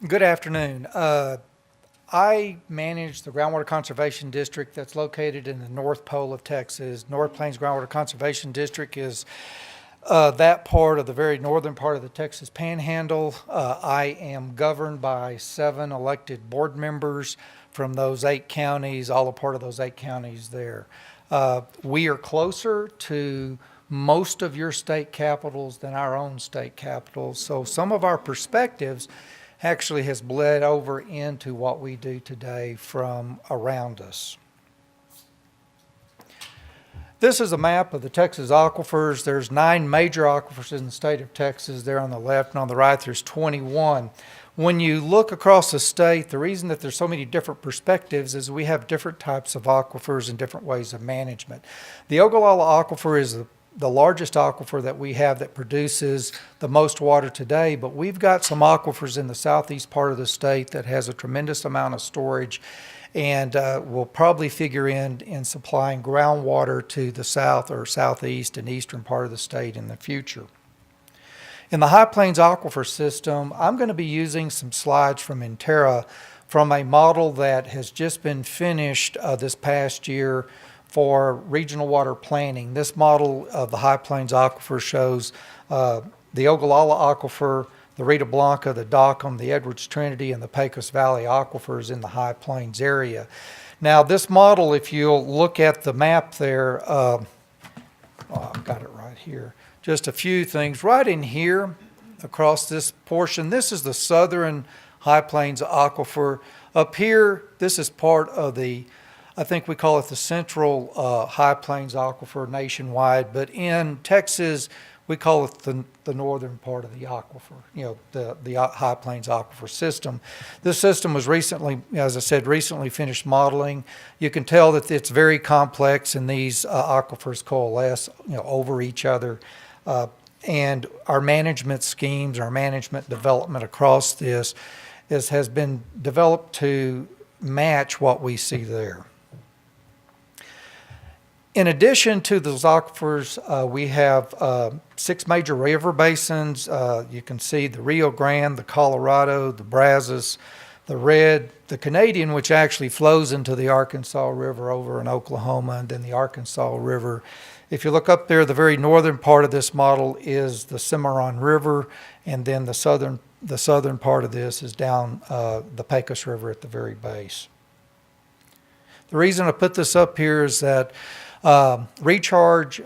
Good afternoon. I manage the Groundwater Conservation District that's located in the North Pole of Texas. North Plains Groundwater Conservation District is that part of the very northern part of the Texas Panhandle. I am governed by 7 elected board members from those 8 counties, all a part of those 8 counties there. We are closer to most of your state capitals than our own state capitals, so some of our perspectives actually has bled over into what we do today from around us. This is a map of the Texas aquifers. There's 9 major aquifers in the state of Texas there on the left, and on the right there's 21. When you look across the state, the reason that there's so many different perspectives is we have different types of aquifers and different ways of management. The Ogallala Aquifer is the largest aquifer that we have that produces the most water today, but we've got some aquifers in the southeast part of the state that has a tremendous amount of storage and will probably figure in supplying groundwater to the south or southeast and eastern part of the state in the future. In the High Plains Aquifer system, I'm going to be using some slides from Intera from a model that has just been finished this past year for regional water planning. This model of the High Plains Aquifer shows the Ogallala Aquifer, the Rita Blanca, the Dockham, the Edwards Trinity, and the Pecos Valley aquifers in the High Plains area. Now this model, if you'll look at the map there, I've got it right here. Just a few things. Right in here, across this portion, this is the southern High Plains Aquifer. Up here, this is part of the, I think we call it the central High Plains Aquifer nationwide, but in Texas, we call it the northern part of the aquifer, the High Plains Aquifer system. This system was recently, as I said, recently finished modeling. You can tell that it's very complex and these aquifers coalesce, over each other. And our management schemes, our management development across this has been developed to match what we see there. In addition to those aquifers, we have 6 major river basins. You can see the Rio Grande, the Colorado, the Brazos, the Red, the Canadian, which actually flows into the Arkansas River over in Oklahoma, and then the Arkansas River. If you look up there, the very northern part of this model is the Cimarron River, and then the southern part of this is down the Pecos River at the very base. The reason I put this up here is that recharge,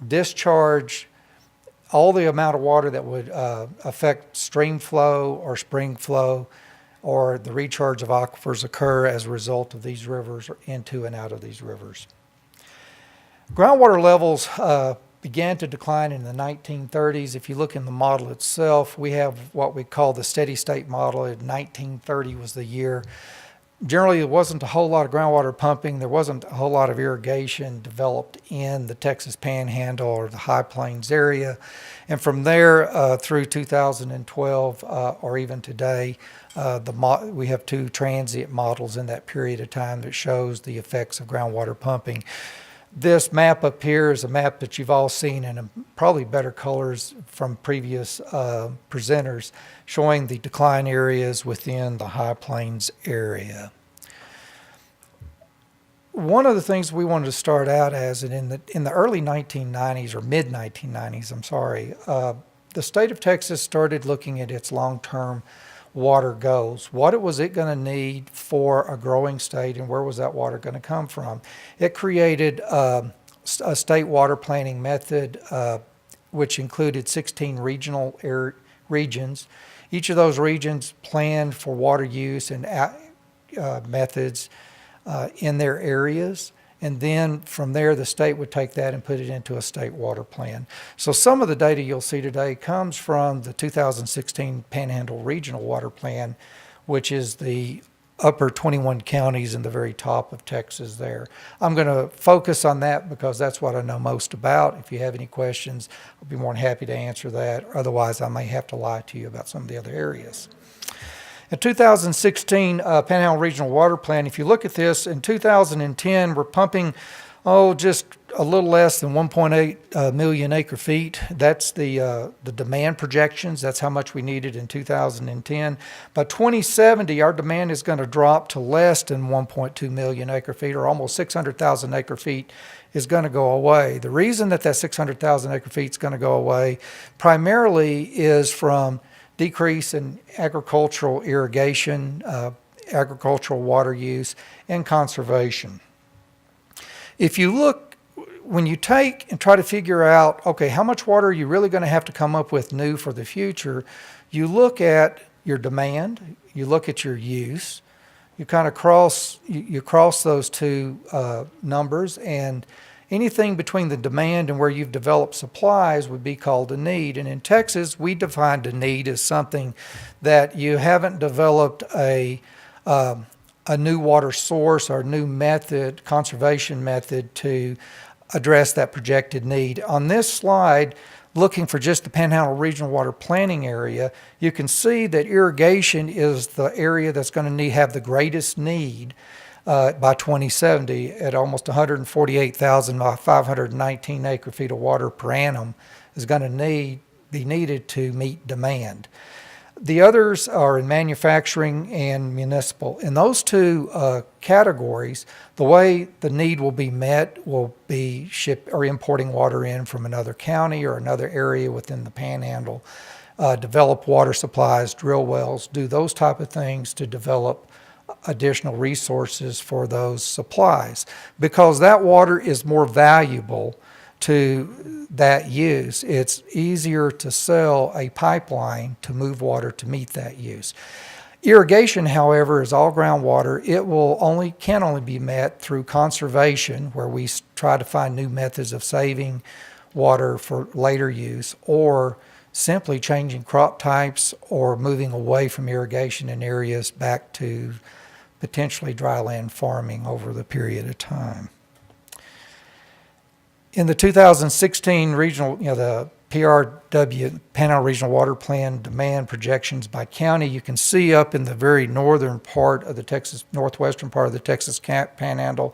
discharge, all the amount of water that would affect stream flow or spring flow or the recharge of aquifers occur as a result of these rivers or into and out of these rivers. Groundwater levels began to decline in the 1930s. If you look in the model itself, we have what we call the steady state model. In 1930 was the year. Generally, there wasn't a whole lot of groundwater pumping. There wasn't a whole lot of irrigation developed in the Texas Panhandle or the High Plains area. And from there through 2012 or even today, we have 2 transient models in that period of time that shows the effects of groundwater pumping. This map up here is a map that you've all seen in probably better colors from previous presenters, showing the decline areas within the High Plains area. One of the things we wanted to start out as, and in the early 1990s or mid 1990s, I'm sorry, the state of Texas started looking at its long-term water goals. What was it going to need for a growing state, and where was that water going to come from? It created a state water planning method which included 16 regional regions. Each of those regions planned for water use and methods in their areas. And then from there, the state would take that and put it into a state water plan. So some of the data you'll see today comes from the 2016 Panhandle Regional Water Plan, which is the upper 21 counties in the very top of Texas there. I'm going to focus on that because that's what I know most about. If you have any questions, I'll be more than happy to answer that. Otherwise, I may have to lie to you about some of the other areas. In 2016 Panhandle Regional Water Plan, if you look at this, in 2010, we're pumping Oh, just a little less than 1.8 million acre feet. That's the demand projections. That's how much we needed in 2010. By 2070, our demand is going to drop to less than 1.2 million acre feet, or almost 600,000 acre feet is going to go away. The reason that 600,000 acre feet is going to go away primarily is from decrease in agricultural irrigation, agricultural water use, and conservation. If you look, when you take and try to figure out, okay, how much water are you really going to have to come up with new for the future, you look at your demand, you look at your use, you kind of cross those two numbers, and anything between the demand and where you've developed supplies would be called a need. And in Texas, we defined a need as something that you haven't developed a new water source or new method, conservation method, to address that projected need. On this slide, looking for just the Panhandle Regional Water Planning area, you can see that irrigation is the area that's going to have the greatest need by 2070 at almost 148,519 acre feet of water per annum is going to be needed to meet demand. The others are in manufacturing and municipal. In those two categories, the way the need will be met will be importing water in from another county or another area within the Panhandle, develop water supplies, drill wells, do those type of things to develop additional resources for those supplies, because that water is more valuable to that use. It's easier to sell a pipeline to move water to meet that use. Irrigation, however, is all groundwater. It can only be met through conservation, where we try to find new methods of saving water for later use, or simply changing crop types or moving away from irrigation in areas back to potentially dryland farming over the period of time. In the 2016 regional, the PRWP, Panhandle Regional Water Plan demand projections by county, you can see up in the very northern part of the Texas, northwestern part of the Texas Panhandle,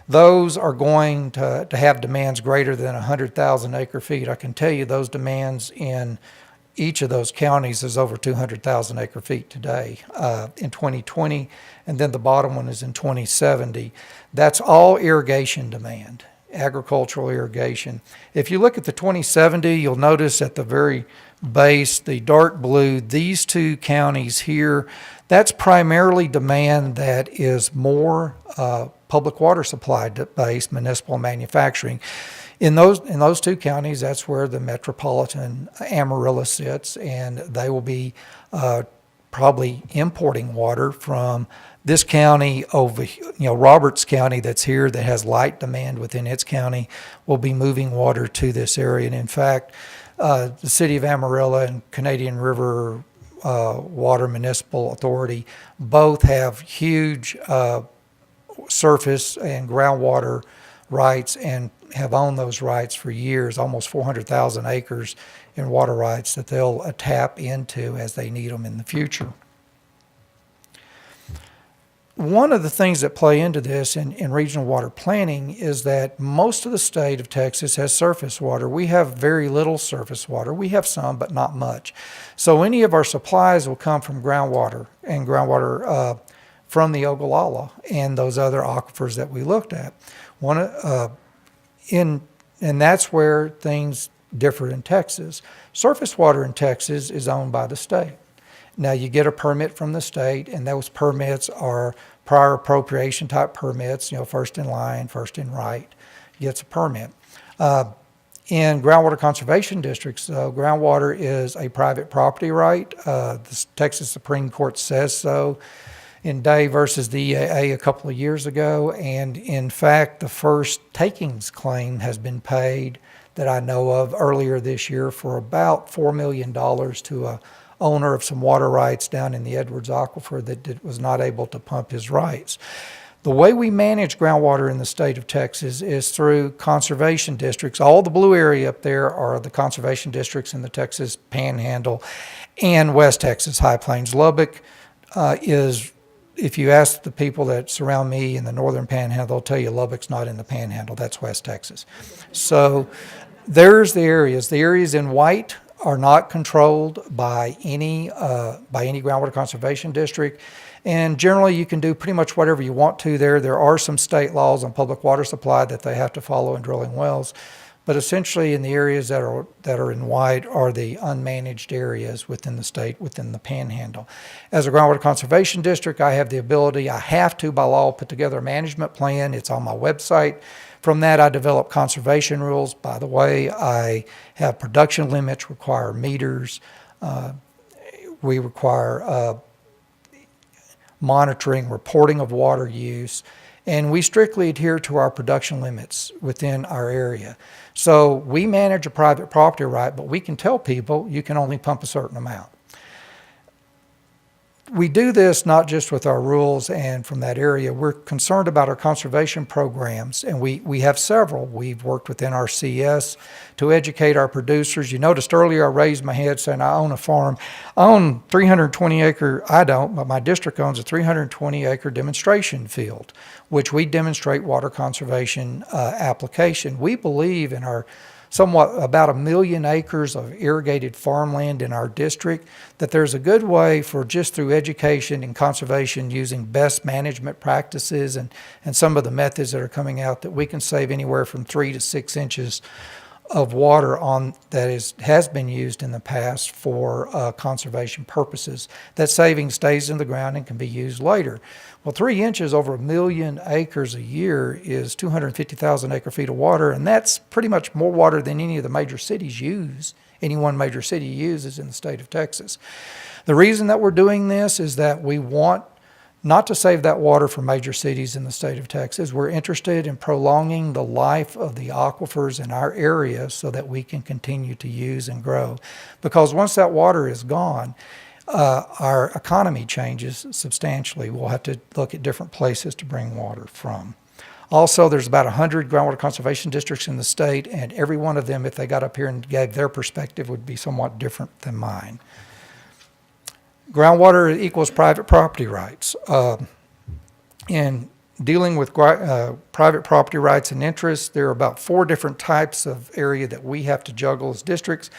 those are going to have demands greater than 100,000 acre feet. I can tell you those demands in each of those counties is over 200,000 acre feet today in 2020, and then the bottom one is in 2070. That's all irrigation demand, agricultural irrigation. If you look at the 2070, you'll notice at the very base, the dark blue, these two counties here, that's primarily demand that is more public water supply based, municipal manufacturing. In those two counties, that's where the metropolitan Amarillo sits, and they will be probably importing water from this county over, Roberts County that's here that has light demand within its county will be moving water to this area. And in fact, the city of Amarillo and Canadian River Water Municipal Authority both have huge surface and groundwater rights and have owned those rights for years, almost 400,000 acres in water rights that they'll tap into as they need them in the future. One of the things that play into this in regional water planning is that most of the state of Texas has surface water. We have very little surface water. We have some, but not much. So any of our supplies will come from groundwater, and groundwater from the Ogallala and those other aquifers that we looked at. And that's where things differ in Texas. Surface water in Texas is owned by the state. Now you get a permit from the state, and those permits are prior appropriation type permits, first in line, first in right, gets a permit. In groundwater conservation districts, groundwater is a private property right. The Texas Supreme Court says so in Day versus the EAA a couple of years ago, and in fact, the first takings claim has been paid that I know of earlier this year for about $4 million to a owner of some water rights down in the Edwards Aquifer that was not able to pump his rights. The way we manage groundwater in the state of Texas is through conservation districts. All the blue area up there are the conservation districts in the Texas Panhandle and West Texas High Plains. Lubbock is if you ask the people that surround me in the northern Panhandle, they'll tell you Lubbock's not in the Panhandle. That's West Texas. So there's the areas. The areas in white are not controlled by any groundwater conservation district. And generally, you can do pretty much whatever you want to there. There are some state laws on public water supply that they have to follow in drilling wells. But essentially, in the areas that are in white are the unmanaged areas within the state, within the Panhandle. As a groundwater conservation district, I have the ability, I have to by law, put together a management plan. It's on my website. From that, I develop conservation rules. By the way, I have production limits, require meters. We require monitoring, reporting of water use, and we strictly adhere to our production limits within our area. So we manage a private property right, but we can tell people you can only pump a certain amount. We do this not just with our rules and from that area. We're concerned about our conservation programs, and we have several. We've worked with NRCS to educate our producers. You noticed earlier I raised my head saying I own a farm. I own 320 acre, I don't, but my district owns a 320 acre demonstration field, which we demonstrate water conservation application. We believe in our about 1 million acres of irrigated farmland in our district, that there's a good way for just through education and conservation using best management practices and some of the methods that are coming out that we can save anywhere from 3 to 6 inches of water has been used in the past for conservation purposes. That saving stays in the ground and can be used later. Well, 3 inches over 1 million acres a year is 250,000 acre feet of water, and that's pretty much more water than any of the major cities use. Any one major city uses in the state of Texas. The reason that we're doing this is that we want not to save that water for major cities in the state of Texas. We're interested in prolonging the life of the aquifers in our area so that we can continue to use and grow. Because once that water is gone, our economy changes substantially. We'll have to look at different places to bring water from. Also, there's about 100 groundwater conservation districts in the state, and every one of them, if they got up here and gave their perspective, would be somewhat different than mine. Groundwater equals private property rights. In dealing with private property rights and interests, there are about 4 different types of area that we have to juggle as districts.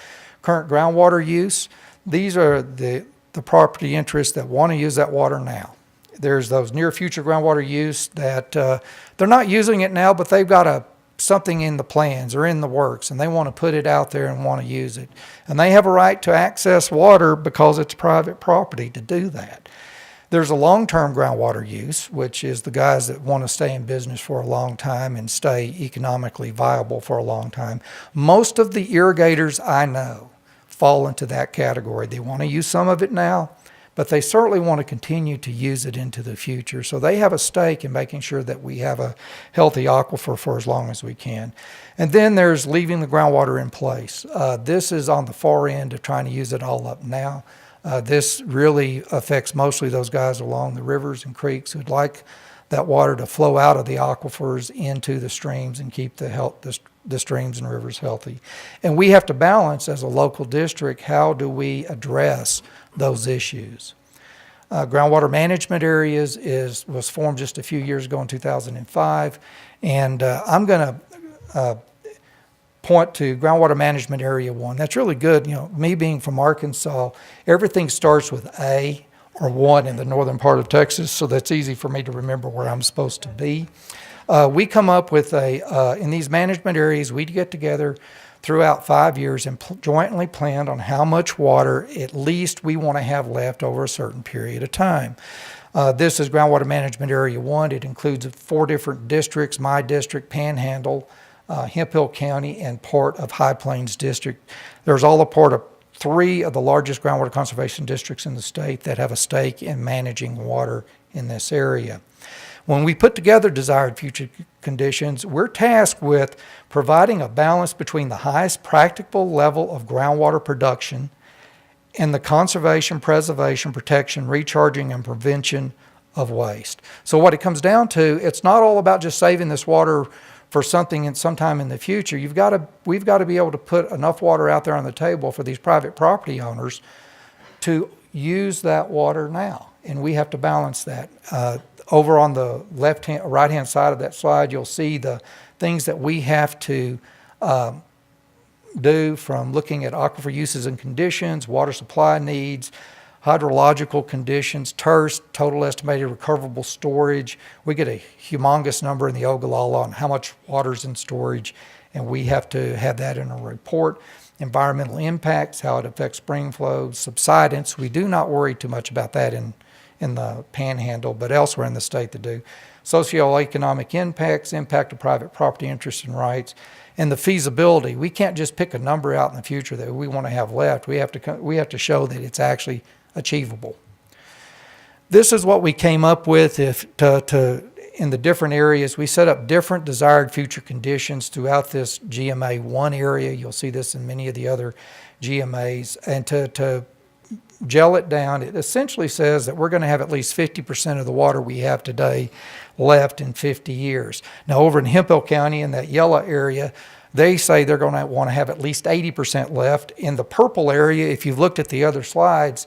Current groundwater use, these are the property interests that want to use that water now. There's those near future groundwater use that they're not using it now, but they've got something in the plans or in the works, and they want to put it out there and want to use it. And they have a right to access water because it's private property to do that. There's a long-term groundwater use, which is the guys that want to stay in business for a long time and stay economically viable for a long time. Most of the irrigators I know fall into that category. They want to use some of it now, but they certainly want to continue to use it into the future. So they have a stake in making sure that we have a healthy aquifer for as long as we can. And then there's leaving the groundwater in place. This is on the far end of trying to use it all up now. This really affects mostly those guys along the rivers and creeks who'd like that water to flow out of the aquifers into the streams and keep the streams and rivers healthy. And we have to balance as a local district, how do we address those issues? Groundwater management areas was formed just a few years ago in 2005, and I'm going to point to groundwater management area 1. That's really good. You know, me being from Arkansas, everything starts with A or 1 in the northern part of Texas, so that's easy for me to remember where I'm supposed to be. We come up with in these management areas, we get together throughout 5 years and jointly plan on how much water at least we want to have left over a certain period of time. This is groundwater management area 1. It includes 4 different districts: my district, Panhandle, Hemphill County, and part of High Plains District. There's all a part of 3 of the largest groundwater conservation districts in the state that have a stake in managing water in this area. When we put together desired future conditions, we're tasked with providing a balance between the highest practicable level of groundwater production and the conservation, preservation, protection, recharging, and prevention of waste. So what it comes down to, it's not all about just saving this water for something sometime in the future. We've got to be able to put enough water out there on the table for these private property owners to use that water now, and we have to balance that. Over on the right-hand side of that slide, you'll see the things that we have to do, from looking at aquifer uses and conditions, water supply needs, hydrological conditions, TERS, total estimated recoverable storage. We get a humongous number in the Ogallala on how much water's in storage, and we have to have that in a report. Environmental impacts, how it affects spring flows, subsidence. We do not worry too much about that in the Panhandle, but elsewhere in the state they do. Socioeconomic impacts, impact of private property interests and rights, and the feasibility. We can't just pick a number out in the future that we want to have left. We have to show that it's actually achievable. This is what we came up with in the different areas. We set up different desired future conditions throughout this GMA 1 area. You'll see this in many of the other GMAs. And to gel it down, it essentially says that we're going to have at least 50% of the water we have today left in 50 years. Now, over in Hemphill County, in that yellow area, they say they're going to want to have at least 80% left. In the purple area, if you've looked at the other slides,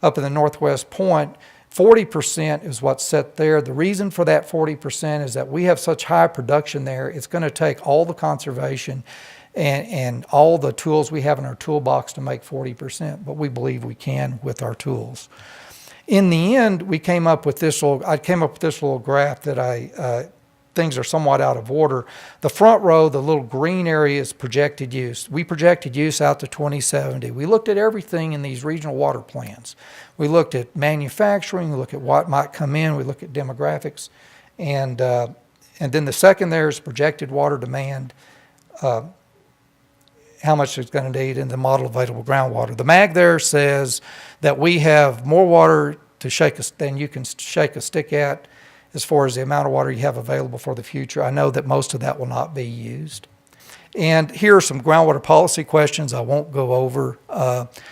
up in the northwest point, 40% is what's set there. The reason for that 40% is that we have such high production there, it's going to take all the conservation and all the tools we have in our toolbox to make 40%, but we believe we can with our tools. In the end, I came up with this little graph that things are somewhat out of order. The front row, the little green area, is projected use. We projected use out to 2070. We looked at everything in these regional water plans. We looked at manufacturing, we looked at what might come in, we looked at demographics, and then the second there is projected water demand, how much it's going to need in the model available groundwater. The mag there says that we have more water than you can shake a stick at as far as the amount of water you have available for the future. I know that most of that will not be used. And here are some groundwater policy questions I won't go over.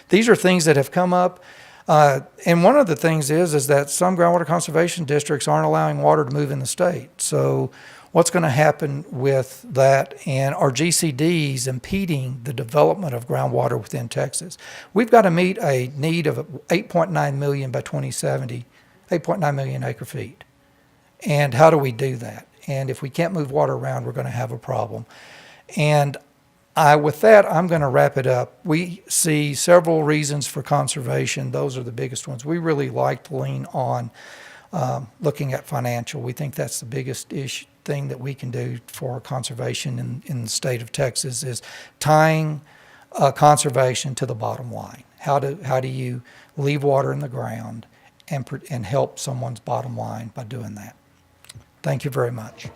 These are things that have come up. And one of the things is that some groundwater conservation districts aren't allowing water to move in the state. So what's going to happen with that? And are GCDs impeding the development of groundwater within Texas? We've got to meet a need of 8.9 million by 2070, 8.9 million acre feet. And how do we do that? And if we can't move water around, we're going to have a problem. And with that, I'm going to wrap it up. We see several reasons for conservation. Those are the biggest ones. We really like to lean on looking at financial. We think that's the biggest thing that we can do for conservation in the state of Texas, is tying conservation to the bottom line. How do you leave water in the ground and help someone's bottom line by doing that? Thank you very much.